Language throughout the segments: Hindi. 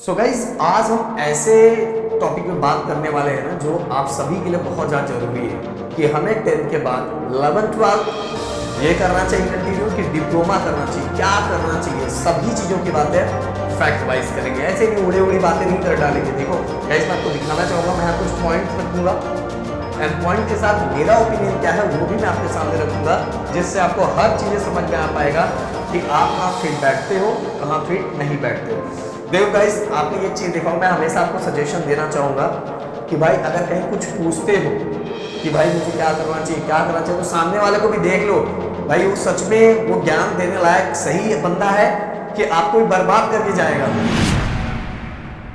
सो गाइज आज हम ऐसे टॉपिक पे बात करने वाले हैं ना जो आप सभी के लिए बहुत ज़्यादा जरूरी है कि हमें 10th के बाद 11th 12th ये करना चाहिए कंटिन्यू कि डिप्लोमा करना चाहिए, क्या करना चाहिए, सभी चीज़ों की बातें फैक्ट वाइज करेंगे। ऐसे नहीं उड़े उड़ी बातें नहीं कर डालेंगे। देखो गाइज मैं आपको दिखाना चाहूँगा, मैं यहाँ कुछ पॉइंट रखूँगा एंड पॉइंट के साथ मेरा ओपिनियन क्या है वो भी मैं आपके सामने रखूँगा, जिससे आपको हर चीज़ें समझ में आ पाएगा कि आप कहाँ फिट बैठते हो, कहाँ फिट नहीं बैठते हो। देखो गाइस आपने ये चीज़ देखा, मैं हमेशा आपको सजेशन देना चाहूँगा कि भाई अगर कहीं कुछ पूछते हो कि भाई मुझे क्या करना चाहिए, क्या करना चाहिए, तो सामने वाले को भी देख लो भाई वो सच में वो ज्ञान देने लायक सही बंदा है कि आपको भी बर्बाद करके जाएगा।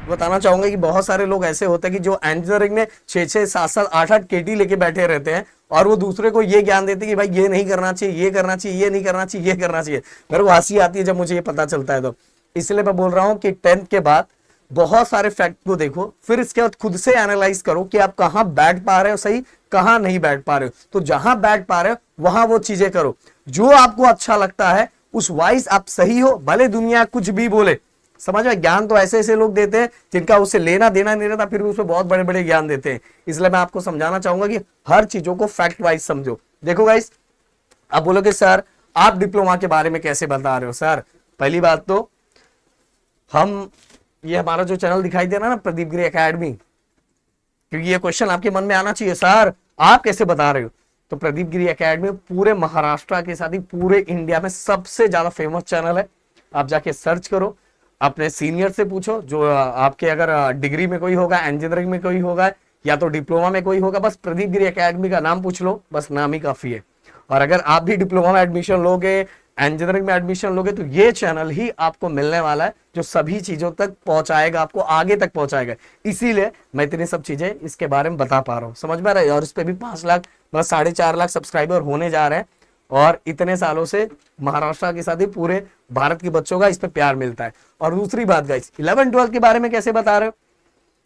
बताना चाहूंगा कि बहुत सारे लोग ऐसे होते हैं कि जो इंजीनियरिंग में 6-6, 7-7, 8-8 केटी लेके बैठे रहते हैं और वो दूसरे को ये ज्ञान देते हैं कि भाई ये नहीं करना चाहिए, ये करना चाहिए, ये नहीं करना चाहिए, ये करना चाहिए। मेरे को हंसी आती है जब मुझे ये पता चलता है। तो इसलिए मैं बोल रहा हूँ कि 10th के बाद बहुत सारे फैक्ट को देखो, फिर इसके बाद खुद से एनालाइज करो कि आप कहाँ बैठ पा रहे हो सही, कहाँ नहीं बैठ पा रहे हो। तो जहां बैठ पा रहे हो वहां वो चीजें करो जो आपको अच्छा लगता है, उस वाइज आप सही हो, भले दुनिया कुछ भी बोले। समझ में, ज्ञान तो ऐसे ऐसे लोग देते हैं जिनका उससे लेना देना नहीं रहता, फिर भी उसमें बहुत बड़े बड़े ज्ञान देते हैं। इसलिए मैं आपको समझाना चाहूंगा कि हर चीजों को फैक्ट वाइज समझो। देखो गाइस, आप बोलोगे सर आप डिप्लोमा के बारे में कैसे बता रहे हो। सर पहली बात तो हम ये हमारा जो चैनल दिखाई दे रहा है ना, प्रदीप गिरी एकेडमी, क्योंकि ये क्वेश्चन आपके मन में आना चाहिए, सर आप कैसे बता रहे हो। तो प्रदीप गिरी एकेडमी पूरे महाराष्ट्र के साथ ही पूरे इंडिया में सबसे ज्यादा फेमस चैनल है। आप जाके सर्च करो, अपने सीनियर से पूछो, जो आपके अगर डिग्री में कोई होगा, इंजीनियरिंग में कोई होगा या तो डिप्लोमा में कोई होगा, बस प्रदीप गिरी एकेडमी का नाम पूछ लो, बस नाम ही काफी है। और अगर आप भी डिप्लोमा में एडमिशन लोगे, इंजीनियरिंग में एडमिशन लोगे, तो ये चैनल ही आपको मिलने वाला है जो सभी चीजों तक पहुंचाएगा, आपको आगे तक पहुंचाएगा। इसीलिए मैं इतनी सब चीजें इसके बारे में बता पा रहा हूँ, समझ में आ रहा है। और इस पे भी 5 लाख मतलब 4.5 लाख सब्सक्राइबर होने जा रहे हैं और इतने सालों से महाराष्ट्र के साथ ही पूरे भारत के बच्चों का इस पे प्यार मिलता है। और दूसरी बात गाइस, 11-12 के बारे में कैसे बता रहे हो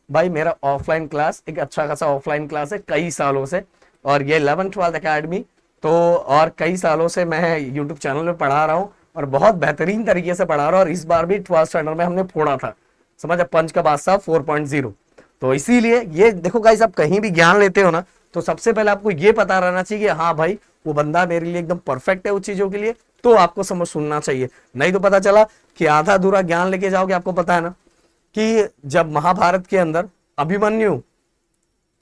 भाई, मेरा ऑफलाइन क्लास एक अच्छा खासा ऑफलाइन क्लास है कई सालों से, और ये 11-12 एकेडमी तो और कई सालों से मैं यूट्यूब चैनल में पढ़ा रहा हूँ और बहुत बेहतरीन तरीके से पढ़ा रहा हूँ। और इस बार भी 12th स्टैंडर्ड में हमने फोड़ा था, समझ, पंच का बादशाह 4.0। तो इसीलिए ये देखो गाइस, आप कहीं भी ज्ञान लेते हो ना, तो सबसे पहले आपको ये पता रहना चाहिए कि हाँ भाई वो बंदा मेरे लिए एकदम परफेक्ट है उस चीजों के लिए, तो आपको समझ सुनना चाहिए। नहीं तो पता चला कि आधा अधूरा ज्ञान लेके जाओगे। आपको पता है ना कि जब महाभारत के अंदर अभिमन्यु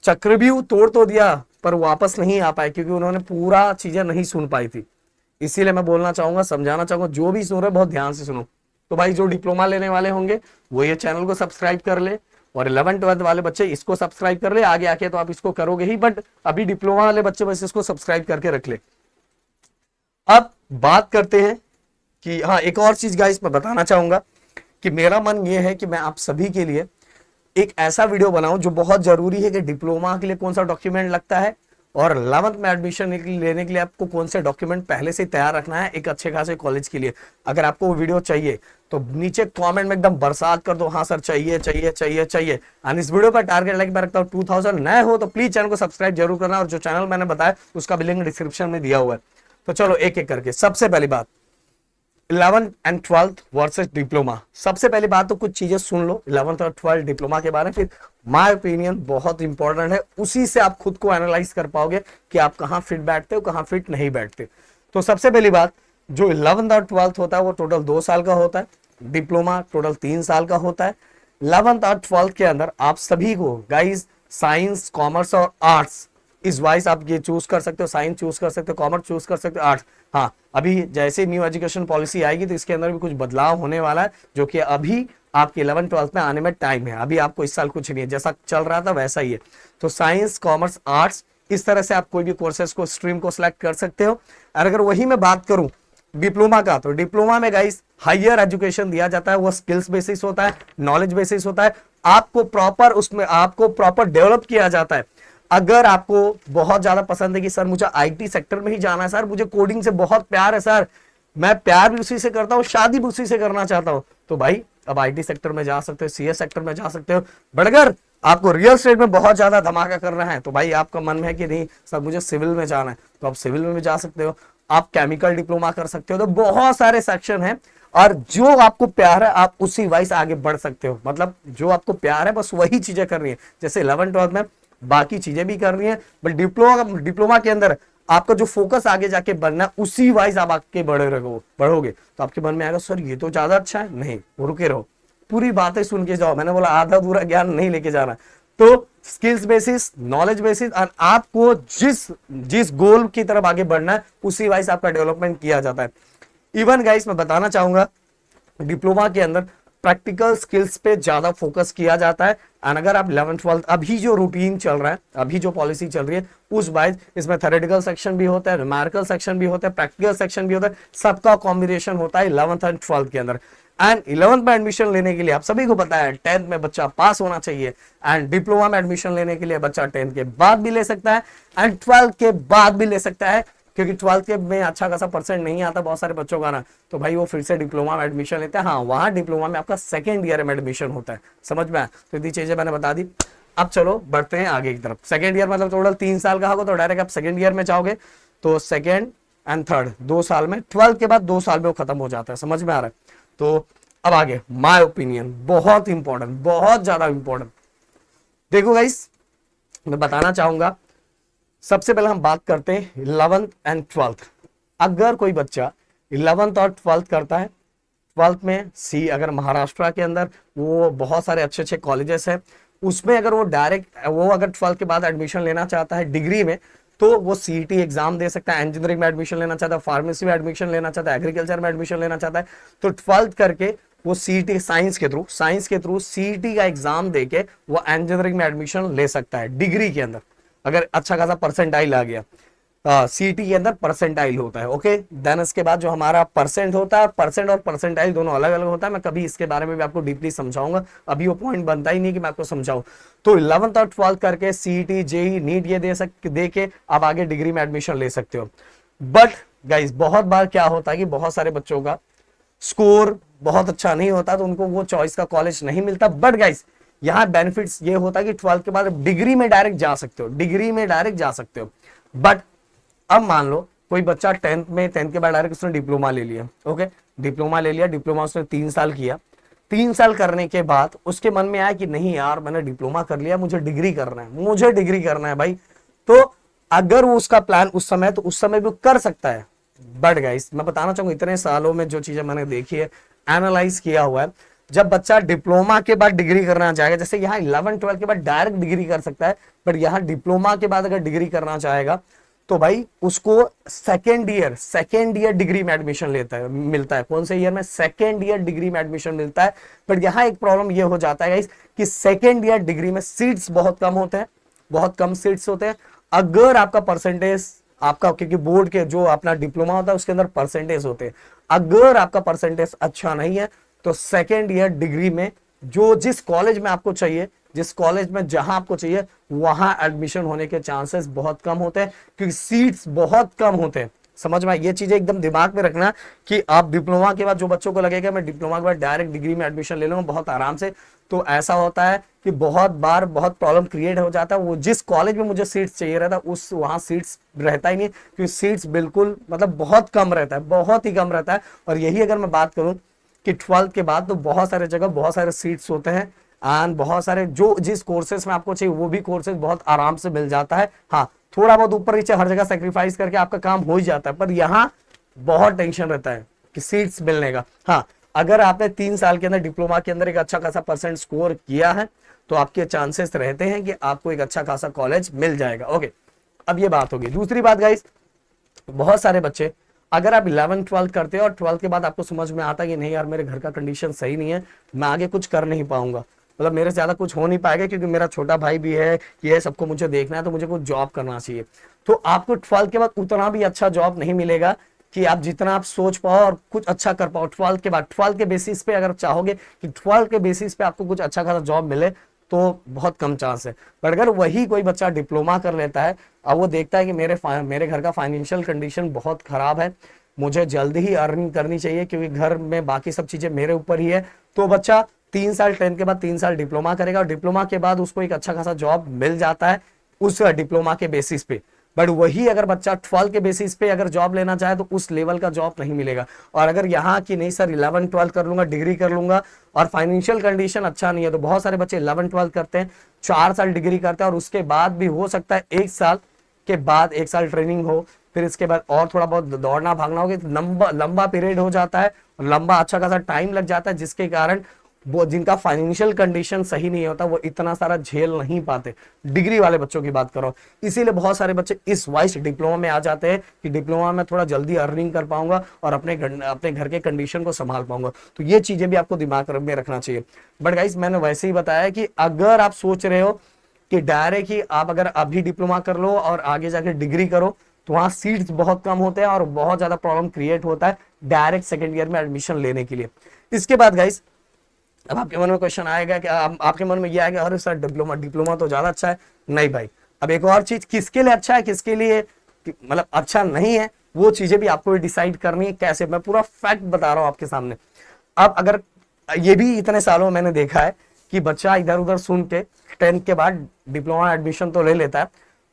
चक्रव्यूह तोड़ तो दिया पर वापस नहीं आ पाए, क्योंकि उन्होंने पूरा चीजें नहीं सुन पाई थी। इसीलिए मैं बोलना चाहूंगा, समझाना चाहूंगा, जो भी सुन रहे बहुत ध्यान से सुनो। तो भाई जो डिप्लोमा लेने वाले होंगे वो ये चैनल को सब्सक्राइब कर ले, और 11-12 वाले बच्चे इसको सब्सक्राइब कर ले। आगे आके तो आप इसको करोगे ही, बट अभी डिप्लोमा वाले बच्चे बस इसको सब्सक्राइब करके रख ले। अब बात करते हैं कि हाँ, एक और चीज गाइस मैं बताना चाहूंगा कि मेरा मन ये है कि मैं आप सभी के लिए एक ऐसा वीडियो बनाऊं जो बहुत जरूरी है कि डिप्लोमा के लिए कौन सा डॉक्यूमेंट लगता है और 11th में एडमिशन लेने के लिए आपको कौन से डॉक्यूमेंट पहले से तैयार रखना है एक अच्छे खासे कॉलेज के लिए। अगर आपको वो वीडियो चाहिए तो नीचे कमेंट में एकदम बरसात कर दो, हाँ सर चाहिए चाहिए चाहिए चाहिए। एंड इस वीडियो का टारगेट लाइक मैं रखता हूँ 2000। नए हो तो प्लीज चैनल को सब्सक्राइब जरूर करना, और जो चैनल मैंने बताया उसका भी लिंक डिस्क्रिप्शन में दिया हुआ है। तो चलो एक एक करके, सबसे पहली बात 11th and 12th versus diploma. सबसे पहली बात तो कुछ चीजें सुन लो 11th और 12th डिप्लोमा के बारे में, फिर माय ओपिनियन बहुत इंपॉर्टेंट है, उसी से आप खुद को एनालाइज कर पाओगे कि आप कहाँ फिट बैठते हो, कहाँ फिट नहीं बैठते। तो सबसे पहली बात, जो 11th और 12th होता है वो टोटल 2 साल का होता है, डिप्लोमा टोटल 3 साल का होता है। 11th और 12th के अंदर आप सभी को गाइज साइंस, कॉमर्स और आर्ट्स इस वाइज आप ये चूज कर सकते हो, साइंस चूज कर सकते हो, कॉमर्स चूज कर सकते हो, आर्ट्स। हाँ, अभी जैसे न्यू एजुकेशन पॉलिसी आएगी तो इसके अंदर भी कुछ बदलाव होने वाला है, जो कि अभी आपके 11-12 में आने में टाइम है। अभी आपको इस साल कुछ नहीं है, जैसा चल रहा था वैसा ही है। तो साइंस, कॉमर्स, आर्ट्स इस तरह से आप कोई भी कोर्सेज को, स्ट्रीम को सिलेक्ट कर सकते हो। और अगर वही मैं बात करूं डिप्लोमा का, तो डिप्लोमा में गाइस हायर एजुकेशन दिया जाता है, वो स्किल्स बेसिस होता है, नॉलेज बेसिस होता है। आपको प्रॉपर उसमें आपको प्रॉपर डेवलप किया जाता है। अगर आपको बहुत ज्यादा पसंद है कि सर मुझे आईटी सेक्टर में ही जाना है, सर मुझे कोडिंग से बहुत प्यार है, सर मैं प्यार भी उसी से करता हूँ, शादी भी उसी से करना चाहता हूँ, तो भाई अब आईटी सेक्टर में जा सकते हो, सीएस सेक्टर में जा सकते हो। बट अगर आपको रियल एस्टेट में बहुत ज्यादा धमाका करना है तो भाई आपका मन में है कि नहीं सर मुझे सिविल में जाना है, तो आप सिविल में भी जा सकते हो। आप केमिकल डिप्लोमा कर सकते हो, तो बहुत सारे सेक्शन हैं। और जो आपको प्यार है आप उसी वाइज आगे बढ़ सकते हो, मतलब जो आपको प्यार है बस वही चीजें करनी है। जैसे 11th 12th में बाकी चीजें भी करनी है, बट डिप्लोमा के अंदर आपका जो फोकस आगे जाके बनना है उसी वाइज आप आगे बढ़ोगे। तो आपके मन में आएगा सर ये तो ज्यादा अच्छा है, नहीं रुके रहो, पूरी बातें सुन के जाओ। मैंने बोला आधा अधूरा ज्ञान नहीं लेके जाना। तो स्किल्स बेसिस, नॉलेज बेसिस, और आपको जिस जिस गोल की तरफ आगे बढ़ना है उसी वाइज आपका डेवलपमेंट किया जाता है। इवन गाइस मैं बताना चाहूंगा डिप्लोमा के अंदर प्रैक्टिकल स्किल्स पे ज्यादा फोकस किया जाता है। एंड अगर आप 11th 12th अभी जो रूटीन चल रहा है, अभी जो पॉलिसी चल रही है उस वाइज इसमें थ्योरेटिकल सेक्शन भी होता है, न्यूमेरिकल सेक्शन भी होता है, प्रैक्टिकल सेक्शन भी होता है, सबका कॉम्बिनेशन होता है 11th एंड 12th के अंदर। एंड 11th में एडमिशन लेने के लिए आप सभी को पता है 10th में बच्चा पास होना चाहिए। एंड डिप्लोमा में एडमिशन लेने के लिए बच्चा 10th के बाद भी ले सकता है एंड 12th के बाद भी ले सकता है, क्योंकि 12th के में अच्छा खासा परसेंट नहीं आता बहुत सारे बच्चों का ना, तो भाई वो फिर से डिप्लोमा में एडमिशन लेते हैं। हाँ, वहां डिप्लोमा में आपका सेकेंड ईयर में एडमिशन होता है, समझ में आया? तो इतनी चीजें मैंने बता दी। अब चलो बढ़ते हैं आगे की तरफ। सेकेंड ईयर मतलब टोटल 3 साल का होगा, तो डायरेक्ट आप सेकेंड ईयर में जाओगे तो सेकेंड एंड थर्ड 2 साल में, 12th के बाद 2 साल में वो खत्म हो जाता है, समझ में आ रहा है? तो अब आगे माय ओपिनियन बहुत इंपॉर्टेंट, बहुत ज्यादा इंपॉर्टेंट। देखो गाइस मैं बताना चाहूंगा, सबसे पहले हम बात करते हैं 11th एंड 12th। अगर कोई बच्चा 11th और 12th करता है, 12th में अगर महाराष्ट्र के अंदर वो बहुत सारे अच्छे अच्छे कॉलेजेस हैं, उसमें अगर वो डायरेक्ट वो अगर 12th के बाद एडमिशन लेना चाहता है डिग्री में, तो वो सीईटी एग्जाम दे सकता है। इंजीनियरिंग में एडमिशन लेना चाहता है, फार्मेसी में एडमिशन लेना चाहता है, एग्रीकल्चर में एडमिशन लेना चाहता है, तो 12th करके वो सीईटी साइंस के थ्रू सीईटी का एग्जाम देके वो इंजीनियरिंग में एडमिशन ले सकता है डिग्री के अंदर, अगर अच्छा खासा परसेंटाइल आ गया। सीईटी के अंदर परसेंटाइल होता है, ओके। देन इसके बाद जो हमारा परसेंट होता है, परसेंट और परसेंटाइल दोनों अलग अलग होता है। मैं कभी इसके बारे में भी आपको डीपली समझाऊंगा, अभी वो पॉइंट बनता ही नहीं कि मैं आपको समझाऊं। तो 11th और 12th करके सीईटी, जेई, नीट ये दे के आप आगे डिग्री में एडमिशन ले सकते हो। बट गाइज बहुत बार क्या होता है कि बहुत सारे बच्चों का स्कोर बहुत अच्छा नहीं होता, तो उनको वो चॉइस का कॉलेज नहीं मिलता। बट गाइज यहाँ बेनिफिट्स ये होता है कि 12th के बाद डिग्री में डायरेक्ट जा सकते हो, डिग्री में डायरेक्ट जा सकते हो। बट अब मान लो कोई बच्चा 10th के बाद डायरेक्ट उसने डिप्लोमा ले लिया, ओके, डिप्लोमा ले लिया, डिप्लोमा उसने 3 साल किया। 3 साल करने के बाद उसके मन में आया कि नहीं यार मैंने डिप्लोमा कर लिया, मुझे डिग्री करना है, मुझे डिग्री करना है भाई। तो अगर वो उसका प्लान उस समय भी कर सकता है। बट गाइस मैं बताना चाहूंगा इतने सालों में जो चीजें मैंने देखी है, एनालाइज किया हुआ है, जब बच्चा डिप्लोमा के बाद डिग्री करना चाहेगा, जैसे यहाँ 11th 12th के बाद डायरेक्ट डिग्री कर सकता है, बट यहाँ डिप्लोमा के बाद अगर डिग्री करना चाहेगा तो भाई उसको सेकेंड ईयर डिग्री में एडमिशन मिलता है। कौन से ईयर में? सेकेंड ईयर डिग्री में एडमिशन मिलता है। बट यहाँ एक प्रॉब्लम ये हो जाता है गाइस कि सेकेंड ईयर डिग्री में सीट्स बहुत कम होते हैं, बहुत कम सीट्स होते हैं। अगर आपका परसेंटेज, आपका क्योंकि बोर्ड के जो अपना डिप्लोमा होता है उसके अंदर परसेंटेज होते हैं, अगर आपका परसेंटेज अच्छा नहीं है तो सेकेंड ईयर डिग्री में जो जिस कॉलेज में आपको चाहिए, जिस कॉलेज में जहां आपको चाहिए वहां एडमिशन होने के चांसेस बहुत कम होते हैं, क्योंकि सीट्स बहुत कम होते हैं। समझ में? ये चीजें एकदम दिमाग में रखना कि आप डिप्लोमा के बाद, जो बच्चों को लगेगा मैं डिप्लोमा के बाद डायरेक्ट डिग्री में एडमिशन ले लूंगा बहुत आराम से, तो ऐसा होता है कि बहुत बार बहुत प्रॉब्लम क्रिएट हो जाता है। वो जिस कॉलेज में मुझे सीट्स चाहिए रहता उस वहां सीट्स रहता ही नहीं, क्योंकि सीट्स बिल्कुल मतलब बहुत कम रहता है, बहुत ही कम रहता है। और यही अगर मैं बात करूं कि 12th के बाद तो बहुत सारे जगह बहुत सारे सीट्स होते हैं, एंड बहुत सारे जो जिस कोर्सेज में आपको चाहिए वो भी कोर्सेज बहुत आराम से मिल जाता है। हाँ, थोड़ा बहुत ऊपर नीचे हर जगह सेक्रीफाइस करके आपका काम हो ही जाता है, पर यहाँ बहुत टेंशन रहता है कि सीट्स मिलने का। हाँ, अगर आपने 3 साल के अंदर डिप्लोमा के अंदर एक अच्छा खासा परसेंट स्कोर किया है तो आपके चांसेस रहते हैं कि आपको एक अच्छा खासा कॉलेज मिल जाएगा। ओके, अब ये बात होगी। दूसरी बात गाइस, बहुत सारे बच्चे अगर आप 11th 12th करते हो और 12th के बाद आपको समझ में आता है कि नहीं यार मेरे घर का कंडीशन सही नहीं है, मैं आगे कुछ कर नहीं पाऊंगा, मतलब मेरे से ज्यादा कुछ हो नहीं पाएगा क्योंकि मेरा छोटा भाई भी है, ये सबको मुझे देखना है, तो मुझे कुछ जॉब करना चाहिए। तो आपको 12th के बाद उतना भी अच्छा जॉब नहीं मिलेगा कि आप जितना आप सोच पाओ और कुछ अच्छा कर पाओ। 12th के बाद 12th के बेसिस पे अगर चाहोगे कि 12th के बेसिस पे आपको कुछ अच्छा खासा जॉब मिले तो बहुत कम चांस है। पर अगर वही कोई बच्चा डिप्लोमा कर लेता है, अब वो देखता है कि मेरे घर का फाइनेंशियल कंडीशन बहुत खराब है, मुझे जल्दी ही अर्निंग करनी चाहिए क्योंकि घर में बाकी सब चीजें मेरे ऊपर ही है, तो बच्चा 3 साल 10th के बाद 3 साल डिप्लोमा करेगा और डिप्लोमा के बाद उसको एक अच्छा खासा जॉब मिल जाता है उस डिप्लोमा के बेसिस पे। बट वही अगर बच्चा 12 के बेसिस पे अगर जॉब लेना चाहे तो उस लेवल का जॉब नहीं मिलेगा। और अगर यहाँ की नहीं सर 11 12 कर लूंगा, डिग्री कर लूंगा और फाइनेंशियल कंडीशन अच्छा नहीं है, तो बहुत सारे बच्चे 11 12 करते हैं, 4 साल डिग्री करते हैं और उसके बाद भी हो सकता है 1 साल के बाद 1 साल ट्रेनिंग हो, फिर इसके बाद और थोड़ा बहुत दौड़ना भागना होगा, लंबा लंबा पीरियड हो जाता है, लंबा अच्छा खासा टाइम लग जाता है, जिसके कारण वो जिनका फाइनेंशियल कंडीशन सही नहीं होता वो इतना सारा झेल नहीं पाते। डिग्री वाले बच्चों की बात करो, इसीलिए बहुत सारे बच्चे इस वाइस डिप्लोमा में आ जाते हैं कि डिप्लोमा में थोड़ा जल्दी अर्निंग कर पाऊंगा और अपने घर के कंडीशन को संभाल पाऊंगा। तो ये चीजें भी आपको दिमाग में रखना चाहिए। बट गाइस मैंने वैसे ही बताया कि अगर आप सोच रहे हो कि डायरेक्ट ही आप अगर अभी डिप्लोमा कर लो और आगे जाके डिग्री करो, तो वहां सीट्स बहुत कम होते हैं और बहुत ज्यादा प्रॉब्लम क्रिएट होता है डायरेक्ट सेकेंड ईयर में एडमिशन लेने के लिए। इसके बाद गाइस अब आपके मन में क्वेश्चन आएगा कि आपके मन में ये आएगा अरे सर डिप्लोमा तो ज्यादा अच्छा है। नहीं भाई, अब एक और चीज, किसके लिए अच्छा है किसके लिए मतलब अच्छा नहीं है, वो चीजें भी आपको डिसाइड करनी है। कैसे, मैं पूरा फैक्ट बता रहा हूं आपके सामने। अब अगर ये भी इतने सालों मैंने देखा है कि बच्चा इधर उधर सुन के 10th के बाद डिप्लोमा एडमिशन तो ले लेता है,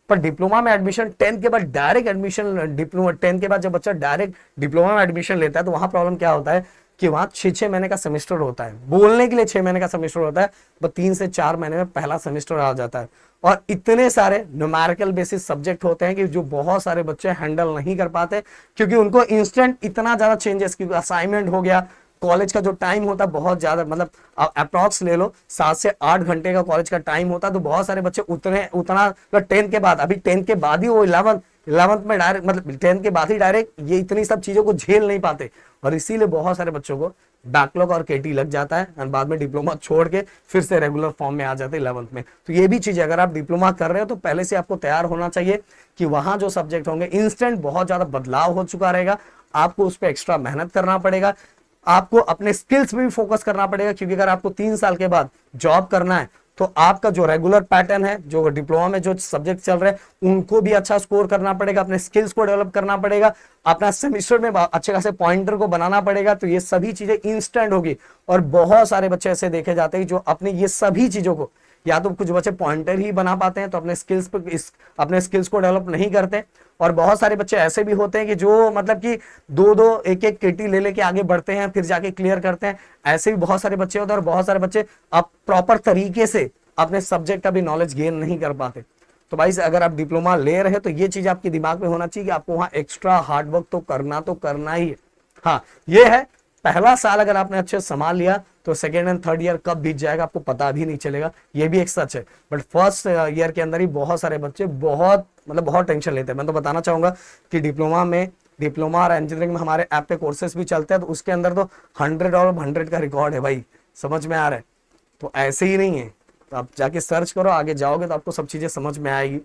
पर डिप्लोमा में एडमिशन 10th के बाद डायरेक्ट एडमिशन, डिप्लोमा 10th के बाद जब बच्चा डायरेक्ट डिप्लोमा में एडमिशन लेता है तो वहां प्रॉब्लम क्या होता है कि वहां 6 महीने का सेमेस्टर होता है, बोलने के लिए 6 महीने का सेमेस्टर होता है, बस 3 से 4 महीने में पहला सेमेस्टर आ जाता है। और इतने सारे न्यूमेरिकल बेसिस सब्जेक्ट होते हैं कि जो बहुत सारे बच्चे हैंडल नहीं कर पाते, क्योंकि उनको इंस्टेंट इतना ज्यादा चेंजेस, क्योंकि असाइनमेंट हो गया, कॉलेज का जो टाइम होता है बहुत ज्यादा, मतलब अप्रॉक्स ले लो 7 से 8 घंटे का कॉलेज का टाइम होता है, तो बहुत सारे बच्चे उतना 10th के बाद, अभी 10th के बाद ही वो 11th में डायरेक्ट, मतलब 10th के बाद ही डायरेक्ट ये इतनी सब चीजों को झेल नहीं पाते, और इसीलिए बहुत सारे बच्चों को बैकलॉग और केटी लग जाता है और बाद में डिप्लोमा छोड़ के फिर से रेगुलर फॉर्म में आ जाते हैं 11th में। तो ये भी चीज, अगर आप डिप्लोमा कर रहे हो तो पहले से आपको तैयार होना चाहिए कि वहां जो सब्जेक्ट होंगे इंस्टेंट बहुत ज्यादा बदलाव हो चुका रहेगा, आपको उस पर एक्स्ट्रा मेहनत करना पड़ेगा, आपको अपने स्किल्स में भी फोकस करना पड़ेगा, क्योंकि अगर आपको 3 साल के बाद जॉब करना है तो आपका जो रेगुलर पैटर्न है, जो डिप्लोमा में जो सब्जेक्ट चल रहे हैं उनको भी अच्छा स्कोर करना पड़ेगा, अपने स्किल्स को डेवलप करना पड़ेगा, अपना सेमेस्टर में अच्छे खासे पॉइंटर को बनाना पड़ेगा। तो ये सभी चीजें इंस्टेंट होगी, और बहुत सारे बच्चे ऐसे देखे जाते हैं जो अपने ये सभी चीजों को, या तो कुछ बच्चे पॉइंटर ही बना पाते हैं तो अपने स्किल्स को डेवलप नहीं करते, और बहुत सारे बच्चे ऐसे भी होते हैं कि जो मतलब कि 2-2 1-1 केटी ले लेके आगे बढ़ते हैं फिर जाके क्लियर करते हैं। ऐसे भी बहुत सारे बच्चे होते हैं, और बहुत सारे बच्चे अब प्रॉपर तरीके से अपने सब्जेक्ट का भी नॉलेज गेन नहीं कर पाते। तो भाई अगर आप डिप्लोमा ले रहे हो तो ये चीज आपके दिमाग में होना चाहिए कि आपको वहां एक्स्ट्रा हार्डवर्क तो करना ही है। हाँ ये है, पहला साल अगर आपने अच्छे से संभाल लिया तो सेकेंड एंड थर्ड ईयर कब बीत जाएगा आपको पता भी नहीं चलेगा, ये भी एक सच है। बट फर्स्ट ईयर के अंदर ही बहुत सारे बच्चे बहुत टेंशन लेते हैं। मैं तो बताना चाहूंगा कि डिप्लोमा और इंजीनियरिंग में हमारे ऐप पे कोर्सेस भी चलते हैं, तो उसके अंदर तो 100 और 100 का रिकॉर्ड है भाई, समझ में आ रहा है। तो ऐसे ही नहीं है, तो आप जाके सर्च करो, आगे जाओगे तो आपको सब चीजें समझ में आएगी।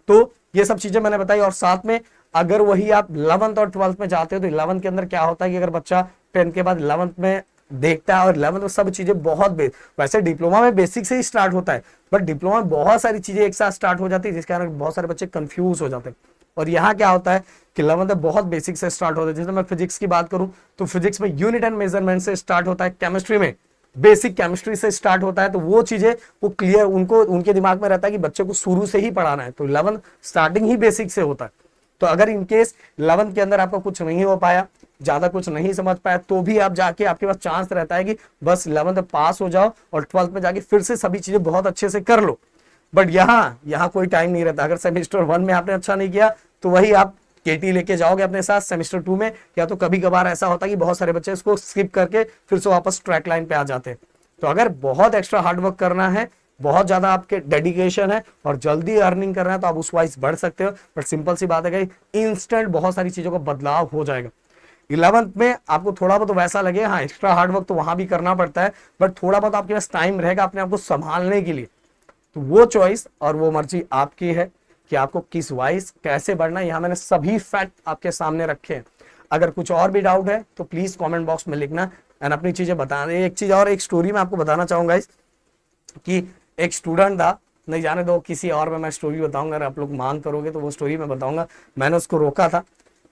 तो ये सब चीजें मैंने बताई, और साथ में अगर वही आप 11th और 12th में जाते हो तो 11th के अंदर क्या होता है कि अगर बच्चा 10th के बाद 11th में देखता है, और 11th में सब चीजें बहुत वैसे डिप्लोमा में बेसिक से ही स्टार्ट होता है, बट डिप्लोमा में बहुत सारी चीजें एक साथ स्टार्ट हो जाती है, जिसके कारण बहुत सारे बच्चे कंफ्यूज हो जाते हैं। और यहाँ क्या होता है कि 11th में बहुत बेसिक से स्टार्ट होता है। जैसे मैं फिजिक्स की बात करूं तो फिजिक्स में यूनिट एंड मेजरमेंट से स्टार्ट होता है, केमिस्ट्री में बेसिक केमिस्ट्री से स्टार्ट होता है, तो वो चीजें वो क्लियर उनके दिमाग में रहता है कि बच्चे को शुरू से ही पढ़ाना है, तो 11th स्टार्टिंग ही बेसिक से होता है। तो अगर इनकेस 11th के अंदर आपका कुछ नहीं हो पाया, ज्यादा कुछ नहीं समझ पाया, तो भी आप जाके आपके पास चांस रहता है कि बस 11th पास हो जाओ और 12th में जाके फिर से सभी चीजें बहुत अच्छे से कर लो। बट यहाँ कोई टाइम नहीं रहता। अगर सेमेस्टर 1 में आपने अच्छा नहीं किया तो वही आप केटी लेके जाओगे अपने साथ सेमेस्टर 2 में, या तो कभी कभार ऐसा होता है कि बहुत सारे बच्चे इसको स्किप करके फिर से वापस ट्रैक लाइन पे आ जाते हैं। तो अगर बहुत एक्स्ट्रा हार्डवर्क करना है, बहुत ज्यादा आपके डेडिकेशन है और जल्दी अर्निंग करना है, तो आप उस वाइज बढ़ सकते हो। बट सिंपल सी बात है कि इंस्टेंट बहुत सारी चीजों का बदलाव हो जाएगा। 11th में आपको थोड़ा बहुत वैसा लगे, हाँ एक्स्ट्रा हार्डवर्क तो वहां भी करना पड़ता है, बट थोड़ा बहुत आपके पास टाइम रहेगा अपने आप को संभालने के लिए। तो वो चॉइस और वो मर्जी आपकी है कि आपको किस वाइज कैसे बढ़ना है। यहाँ मैंने सभी फैक्ट आपके सामने रखे हैं। अगर कुछ और भी डाउट है तो प्लीज कमेंट बॉक्स में लिखना एंड अपनी चीजें बताना। एक चीज और, एक स्टोरी में आपको बताना चाहूंगा कि एक स्टूडेंट था, नहीं जाने दो किसी और में मैं स्टोरी बताऊंगा, अगर आप लोग मांग करोगे तो वो स्टोरी मैं बताऊंगा। मैंने उसको रोका था,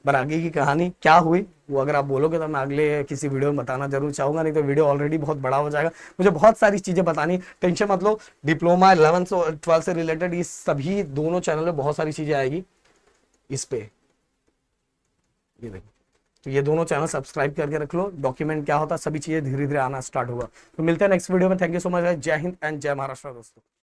पर आगे की कहानी क्या हुई वो अगर आप बोलोगे तो मैं अगले किसी वीडियो में बताना जरूर चाहूंगा, नहीं तो वीडियो ऑलरेडी बहुत बड़ा हो जाएगा। मुझे बहुत सारी चीजें बतानी, टेंशन मत लो। डिप्लोमा 11th और 12th से रिलेटेड ये सभी दोनों चैनल में बहुत सारी चीजें आएगी, इस पे, ये देखो। तो ये दोनों चैनल सब्सक्राइब करके रख लो, डॉक्यूमेंट क्या होता है, सभी चीजें धीरे धीरे आना स्टार्ट होगा। तो मिलते हैं नेक्स्ट वीडियो में। थैंक यू सो मच, जय हिंद एंड जय महाराष्ट्र दोस्तों।